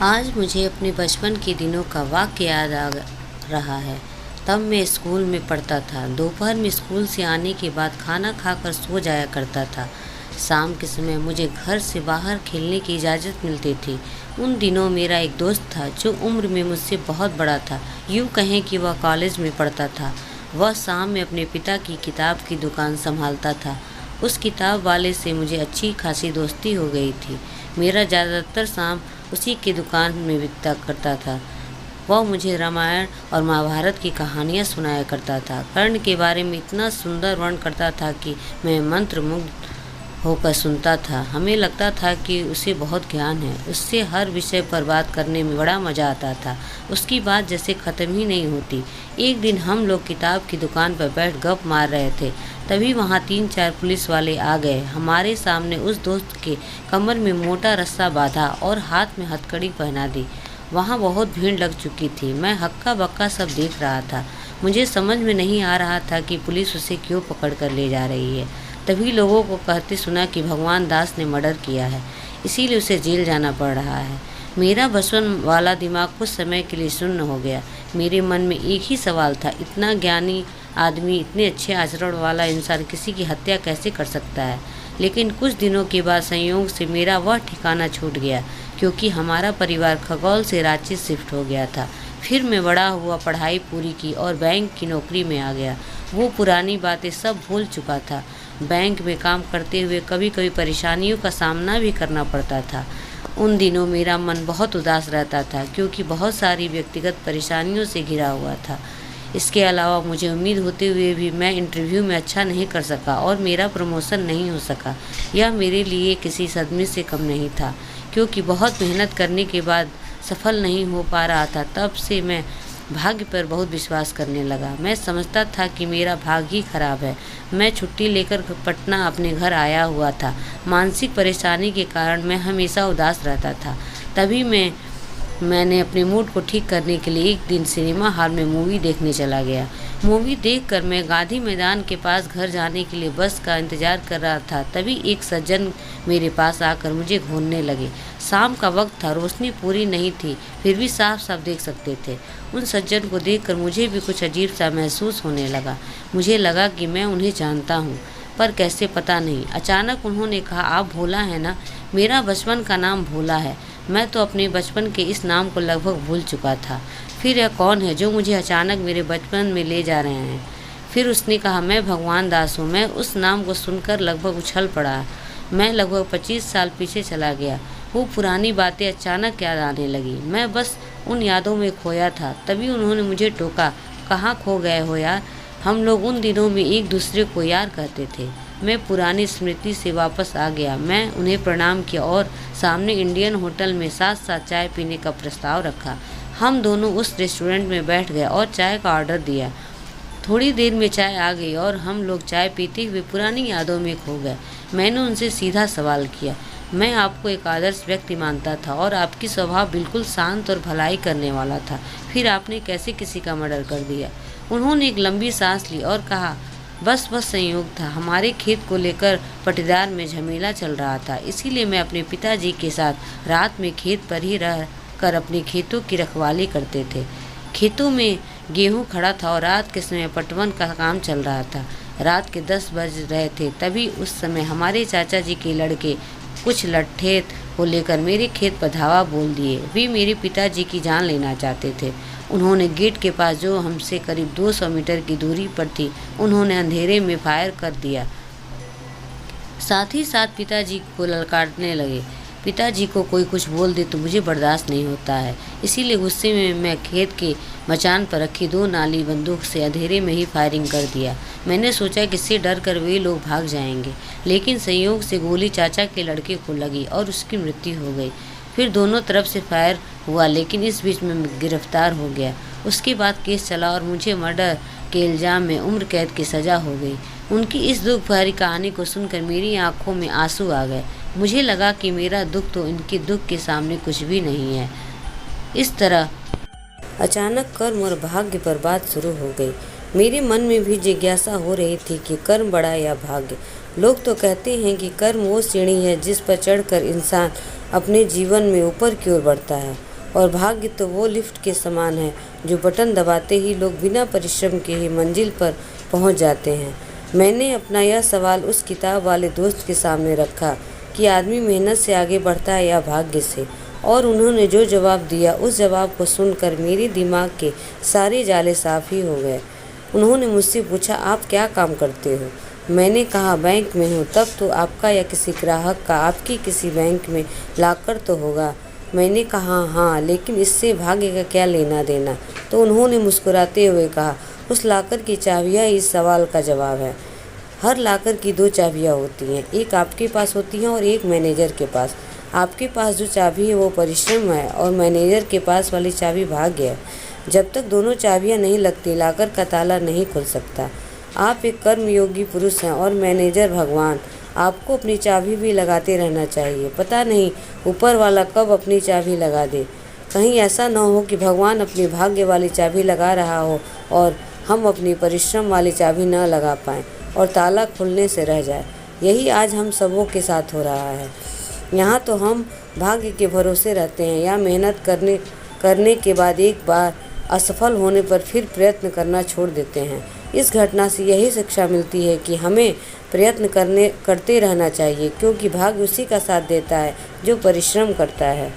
आज मुझे अपने बचपन के दिनों का वाक़या याद आ रहा है। तब मैं स्कूल में पढ़ता था। दोपहर में स्कूल से आने के बाद खाना खाकर सो जाया करता था। शाम के समय मुझे घर से बाहर खेलने की इजाज़त मिलती थी। उन दिनों मेरा एक दोस्त था जो उम्र में मुझसे बहुत बड़ा था। यूँ कहें कि वह कॉलेज में पढ़ता था। वह शाम में अपने पिता की किताब की दुकान संभालता था। उस किताब वाले से मुझे अच्छी खासी दोस्ती हो गई थी। मेरा ज़्यादातर शाम उसी की दुकान में बीता करता था। वह मुझे रामायण और महाभारत की कहानियाँ सुनाया करता था। कर्ण के बारे में इतना सुंदर वर्णन करता था कि मैं मंत्रमुग्ध होकर सुनता था। हमें लगता था कि उसे बहुत ज्ञान है। उससे हर विषय पर बात करने में बड़ा मज़ा आता था। उसकी बात जैसे ख़त्म ही नहीं होती। एक दिन हम लोग किताब की दुकान पर बैठ गप मार रहे थे, तभी वहाँ 3-4 पुलिस वाले आ गए। हमारे सामने उस दोस्त के कमर में मोटा रस्सा बांधा और हाथ में हथकड़ी पहना दी। वहाँ बहुत भीड़ लग चुकी थी। मैं हक्का बक्का सब देख रहा था। मुझे समझ में नहीं आ रहा था कि पुलिस उसे क्यों पकड़ कर ले जा रही है। तभी लोगों को कहते सुना कि भगवान दास ने मर्डर किया है, इसीलिए उसे जेल जाना पड़ रहा है। मेरा बचपन वाला दिमाग कुछ समय के लिए शून्य हो गया। मेरे मन में एक ही सवाल था, इतना ज्ञानी आदमी, इतने अच्छे आचरण वाला इंसान किसी की हत्या कैसे कर सकता है। लेकिन कुछ दिनों के बाद संयोग से मेरा वह ठिकाना छूट गया, क्योंकि हमारा परिवार खगौल से रांची शिफ्ट हो गया था। फिर मैं बड़ा हुआ, पढ़ाई पूरी की और बैंक की नौकरी में आ गया। वो पुरानी बातें सब भूल चुका था। बैंक में काम करते हुए कभी कभी परेशानियों का सामना भी करना पड़ता था। उन दिनों मेरा मन बहुत उदास रहता था, क्योंकि बहुत सारी व्यक्तिगत परेशानियों से घिरा हुआ था। इसके अलावा मुझे उम्मीद होते हुए भी मैं इंटरव्यू में अच्छा नहीं कर सका और मेरा प्रमोशन नहीं हो सका। यह मेरे लिए किसी सदमे से कम नहीं था, क्योंकि बहुत मेहनत करने के बाद सफल नहीं हो पा रहा था। तब से मैं भाग्य पर बहुत विश्वास करने लगा। मैं समझता था कि मेरा भाग्य ही खराब है। मैं छुट्टी लेकर पटना अपने घर आया हुआ था। मानसिक परेशानी के कारण मैं हमेशा उदास रहता था। तभी मैंने अपने मूड को ठीक करने के लिए एक दिन सिनेमा हॉल में मूवी देखने चला गया। मूवी देखकर मैं गांधी मैदान के पास घर जाने के लिए बस का इंतजार कर रहा था। तभी एक सज्जन मेरे पास आकर मुझे घूरने लगे। शाम का वक्त था, रोशनी पूरी नहीं थी, फिर भी साफ साफ देख सकते थे। उन सज्जन को देखकर मुझे भी कुछ अजीब सा महसूस होने लगा। मुझे लगा कि मैं उन्हें जानता हूँ, पर कैसे पता नहीं। अचानक उन्होंने कहा, आप भोला है ना? मेरा बचपन का नाम भोला है। मैं तो अपने बचपन के इस नाम को लगभग भूल चुका था। फिर यह कौन है जो मुझे अचानक मेरे बचपन में ले जा रहे हैं? फिर उसने कहा, मैं भगवान दास हूँ। मैं उस नाम को सुनकर लगभग उछल पड़ा। मैं लगभग 25 साल पीछे चला गया। वो पुरानी बातें अचानक याद आने लगी। मैं बस उन यादों में खोया था। तभी उन्होंने मुझे टोका, कहाँ खो गए हो यार? हम लोग उन दिनों में एक दूसरे को यार कहते थे। मैं पुरानी स्मृति से वापस आ गया। मैं उन्हें प्रणाम किया और सामने इंडियन होटल में साथ साथ चाय पीने का प्रस्ताव रखा। हम दोनों उस रेस्टोरेंट में बैठ गए और चाय का ऑर्डर दिया। थोड़ी देर में चाय आ गई और हम लोग चाय पीते हुए पुरानी यादों में खो गए। मैंने उनसे सीधा सवाल किया, मैं आपको एक आदर्श व्यक्ति मानता था और आपकी स्वभाव बिल्कुल शांत और भलाई करने वाला था। फिर आपने कैसे किसी का मर्डर कर दिया? उन्होंने एक लंबी सांस ली और कहा, बस संयोग था। हमारे खेत को लेकर पटीदार में झमेला चल रहा था, इसीलिए मैं अपने पिताजी के साथ रात में खेत पर ही रह कर अपने खेतों की रखवाली करते थे। खेतों में गेहूं खड़ा था और रात के समय पटवन का काम चल रहा था। रात के 10 बज रहे थे। तभी उस समय हमारे चाचा जी के लड़के कुछ लट्ठे को लेकर मेरे खेत पर धावा बोल दिए। वे मेरे पिताजी की जान लेना चाहते थे। उन्होंने गेट के पास, जो हमसे करीब 200 मीटर की दूरी पर थी, उन्होंने अंधेरे में फायर कर दिया। साथ ही साथ पिताजी को ललकारने लगे। पिताजी को कोई कुछ बोल दे तो मुझे बर्दाश्त नहीं होता है, इसीलिए गुस्से में मैं खेत के मचान पर रखी 2 नाली बंदूक से अंधेरे में ही फायरिंग कर दिया। मैंने सोचा कि इससे डर कर वे लोग भाग जाएंगे, लेकिन संयोग से गोली चाचा के लड़के को लगी और उसकी मृत्यु हो गई। फिर दोनों तरफ से फायर हुआ, लेकिन इस बीच में गिरफ्तार हो गया। उसके बाद केस चला और मुझे मर्डर के इल्ज़ाम में उम्र कैद की सज़ा हो गई। उनकी इस दुख भरी कहानी को सुनकर मेरी आंखों में आंसू आ गए। मुझे लगा कि मेरा दुख तो इनके दुख के सामने कुछ भी नहीं है। इस तरह अचानक कर्म और भाग्य पर बात शुरू हो गई। मेरे मन में भी जिज्ञासा हो रही थी कि कर्म बड़ा या भाग्य। लोग तो कहते हैं कि कर्म वो सीढ़ी है जिस पर चढ़कर इंसान अपने जीवन में ऊपर की ओर बढ़ता है, और भाग्य तो वो लिफ्ट के समान है जो बटन दबाते ही लोग बिना परिश्रम के ही मंजिल पर पहुंच जाते हैं। मैंने अपना यह सवाल उस किताब वाले दोस्त के सामने रखा कि आदमी मेहनत से आगे बढ़ता है या भाग्य से, और उन्होंने जो जवाब दिया उस जवाब को सुनकर मेरे दिमाग के सारे जाले साफ ही हो गए। उन्होंने मुझसे पूछा, आप क्या काम करते हो? मैंने कहा, बैंक में हूँ। तब तो आपका या किसी ग्राहक का आपकी किसी बैंक में लाकर तो होगा। मैंने कहा, हाँ, लेकिन इससे भाग्य का क्या लेना देना? तो उन्होंने मुस्कुराते हुए कहा, उस लाकर की चाबियाँ इस सवाल का जवाब है। हर लाकर की 2 चाबियाँ होती हैं, एक आपके पास होती है और एक मैनेजर के पास। आपके पास जो चाबी है वो परिश्रम है और मैनेजर के पास वाली चाबी भाग्य है। जब तक दोनों चाबियाँ नहीं लगती लाकर का ताला नहीं खुल सकता। आप एक कर्मयोगी पुरुष हैं और मैनेजर भगवान। आपको अपनी चाबी भी लगाते रहना चाहिए। पता नहीं ऊपर वाला कब अपनी चाबी लगा दे। कहीं ऐसा न हो कि भगवान अपनी भाग्य वाली चाबी लगा रहा हो और हम अपनी परिश्रम वाली चाबी न लगा पाएँ और ताला खुलने से रह जाए। यही आज हम सबों के साथ हो रहा है। यहाँ तो हम भाग्य के भरोसे रहते हैं या मेहनत करने के बाद एक बार असफल होने पर फिर प्रयत्न करना छोड़ देते हैं। इस घटना से यही शिक्षा मिलती है कि हमें प्रयत्न करते रहना चाहिए, क्योंकि भाग्य उसी का साथ देता है जो परिश्रम करता है।